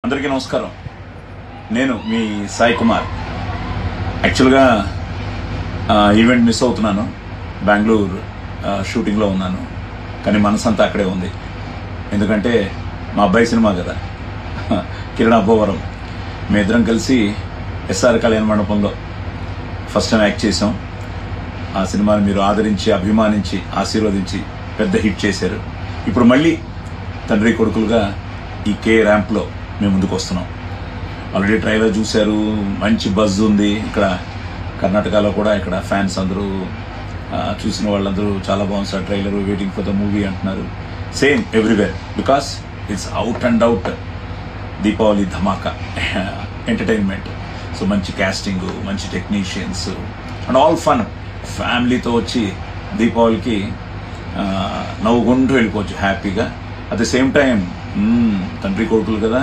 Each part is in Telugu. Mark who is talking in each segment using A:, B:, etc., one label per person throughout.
A: అందరికీ నమస్కారం. నేను మీ సాయి కుమార్. యాక్చువల్గా ఈవెంట్ మిస్ అవుతున్నాను. బెంగళూరు షూటింగ్లో ఉన్నాను, కానీ మనసంతా అక్కడే ఉంది. ఎందుకంటే మా అబ్బాయి సినిమా కదా, కిరణ్ అబ్బోవరం. మీ ఇద్దరం కలిసి ఎస్ఆర్ కళ్యాణ మండపంలో ఫస్ట్ టైం యాక్ట్ చేసాం. ఆ సినిమాని మీరు ఆదరించి, అభిమానించి, ఆశీర్వదించి పెద్ద హిట్ చేశారు. ఇప్పుడు మళ్ళీ తండ్రి కొడుకులుగా ఈ కే ర్యాంప్లో మేము ముందుకు వస్తున్నాం. ఆల్రెడీ ట్రైలర్ చూశారు, మంచి బజ్ ఉంది. ఇక్కడ కర్ణాటకలో కూడా ఇక్కడ ఫ్యాన్స్ అందరూ చూసిన వాళ్ళందరూ చాలా బాగుంది sir trailer, waiting for the movie అంటున్నారు. Same everywhere, because it's out and out Deepavali dhamaka entertainment. So మంచి క్యాస్టింగ్, మంచి టెక్నీషియన్స్ అండ్ ఆల్ ఫన్. ఫ్యామిలీతో వచ్చి దీపావళికి నవ్వుకుంటూ వెళ్ళిపోవచ్చు హ్యాపీగా. అట్ ద సేమ్ టైం తండ్రి కొడుకులు కదా,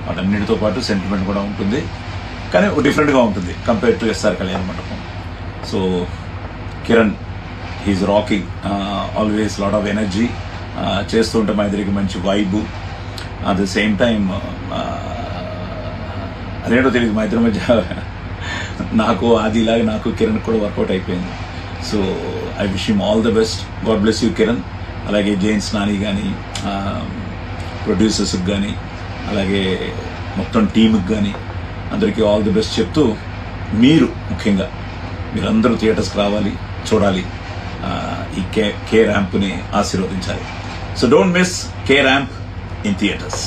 A: వాటన్నిటితో పాటు సెంటిమెంట్ కూడా ఉంటుంది, కానీ డిఫరెంట్గా ఉంటుంది compare to SR Kalyana Mandapam. So Kiran he's rocking, always lot of energy. చేస్తుంటే మా ఇద్దరికి మంచి vibe. At the same time అదేంటో తెలియదు, మా ఇద్దరి మధ్య నాకు ఆదిలాగా నాకు కిరణ్ కూడా వర్కౌట్ అయిపోయింది. So I wish him all the best. God bless you Kiran. అలాగే జైన్స్ నాని కానీ, ప్రొడ్యూసర్స్కి కానీ, అలాగే మొత్తం టీంకి కానీ అందరికీ ఆల్ ది బెస్ట్ చెప్తూ, మీరు ముఖ్యంగా మీరందరూ థియేటర్స్కి రావాలి, చూడాలి, ఈ కే ర్యాంప్ని ఆశీర్వదించాలి. So don't miss K ramp in theatres.